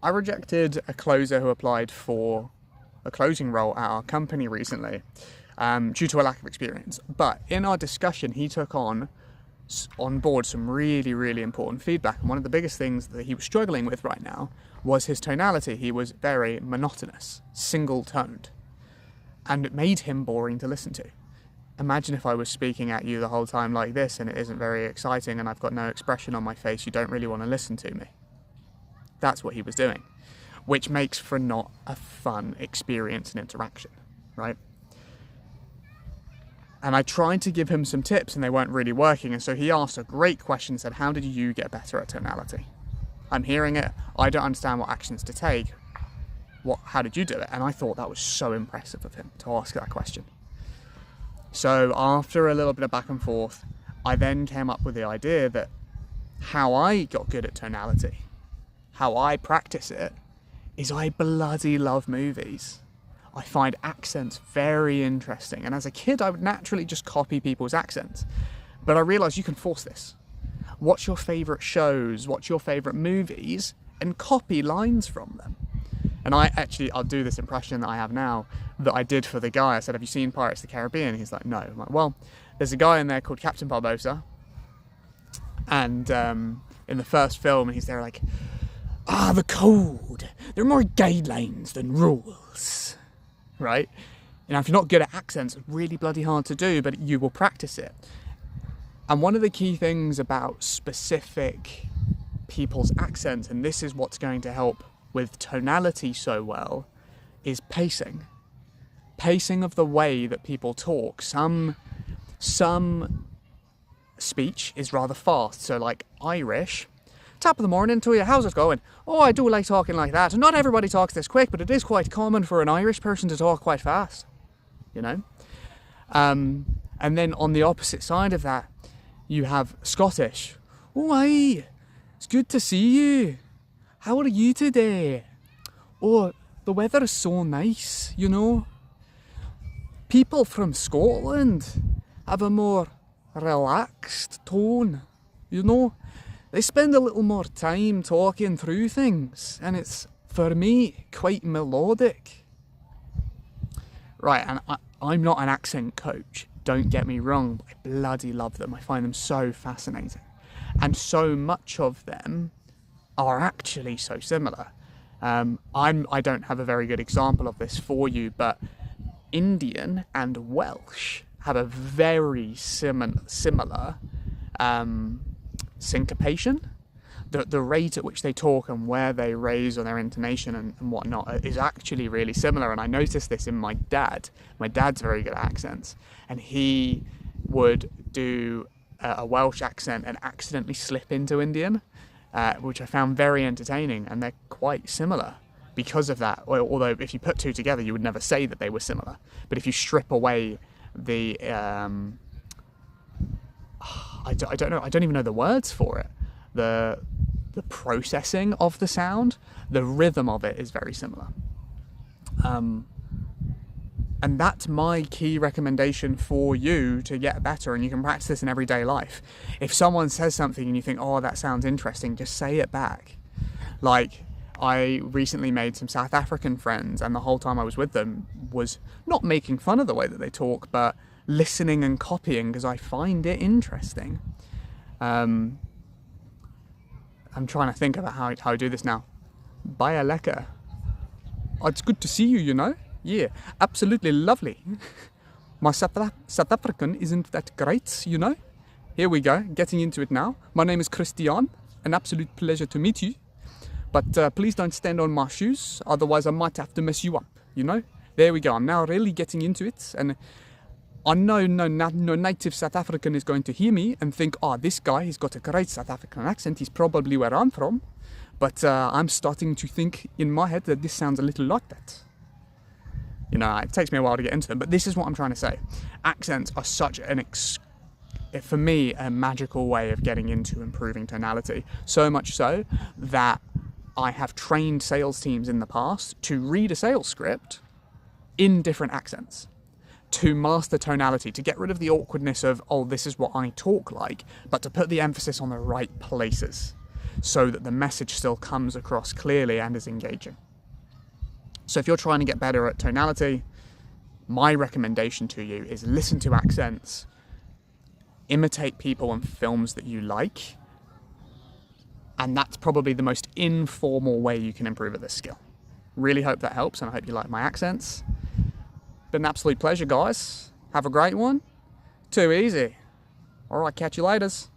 I rejected a closer who applied for a closing role at our company recently due to a lack of experience. But in our discussion, he took on board some really, really important feedback. And one of the biggest things that he was struggling with right now was his tonality. He was very monotonous, single-toned, and it made him boring to listen to. Imagine if I was speaking at you the whole time like this and it isn't very exciting and I've got no expression on my face, you don't really want to listen to me. That's what he was doing, which makes for not a fun experience and interaction, right? And I tried to give him some tips and they weren't really working. And so he asked a great question, said, how did you get better at tonality? I'm hearing it. I don't understand what actions to take. How did you do it? And I thought that was so impressive of him to ask that question. So after a little bit of back and forth, I then came up with the idea that how I got good at tonality, how I practice it, is I bloody love movies. I find accents very interesting. And as a kid, I would naturally just copy people's accents. But I realised you can force this. Watch your favourite shows, watch your favourite movies, and copy lines from them. And I'll do this impression that I have now that I did for the guy. I said, have you seen Pirates of the Caribbean? He's like, no. I'm like, well, there's a guy in there called Captain Barbosa. And in the first film, he's there like, the code. There are more guidelines than rules. Right? If you're not good at accents, it's really bloody hard to do, but you will practice it. And one of the key things about specific people's accents, and this is what's going to help with tonality so well, is pacing. Pacing of the way that people talk. Some speech is rather fast, so like Irish, top of the morning to you, how's it going? Oh, I do like talking like that. Not everybody talks this quick, but it is quite common for an Irish person to talk quite fast, you know? And then on the opposite side of that, you have Scottish. Oh, aye, it's good to see you. How are you today? Oh, the weather is so nice, you know? People from Scotland have a more relaxed tone, you know? They spend a little more time talking through things, and it's, for me, quite melodic. Right, and I'm not an accent coach, don't get me wrong, but I bloody love them. I find them so fascinating. And so much of them are actually so similar. I don't have a very good example of this for you, but Indian and Welsh have a very similar syncopation. The rate at which they talk and where they raise on their intonation and whatnot is actually really similar. And I noticed this in my dad. My dad's very good at accents, and he would do a Welsh accent and accidentally slip into Indian, which I found very entertaining, and they're quite similar because of that. Although if you put two together, you would never say that they were similar. But if you strip away the I don't even know the words for it. The processing of the sound, the rhythm of it is very similar. And that's my key recommendation for you to get better, and you can practice this in everyday life. If someone says something and you think, oh, that sounds interesting, just say it back. Like, I recently made some South African friends, and the whole time I was with them was not making fun of the way that they talk, but listening and copying because I find it interesting. I'm trying to think about how I do this now. Baie lekker. Oh, it's good to see you, you know? Yeah, absolutely lovely. My South African isn't that great, you know? Here we go, getting into it now. My name is Christian. An absolute pleasure to meet you. But please don't stand on my shoes, otherwise I might have to mess you up, you know? There we go, I'm now really getting into it, and I know no native South African is going to hear me and think, oh, this guy has got a great South African accent, he's probably where I'm from. But I'm starting to think in my head that this sounds a little like that. You know, it takes me a while to get into them, but this is what I'm trying to say. Accents are such for me, a magical way of getting into improving tonality. So much so that I have trained sales teams in the past to read a sales script in different accents, to master tonality, to get rid of the awkwardness of, oh, this is what I talk like, but to put the emphasis on the right places. so that the message still comes across clearly and is engaging. So if you're trying to get better at tonality, my recommendation to you is listen to accents, imitate people and films that you like, and that's probably the most informal way you can improve at this skill. Really hope that helps, and I hope you like my accents. Been an absolute pleasure, guys. Have a great one. Too easy. All right, catch you laters.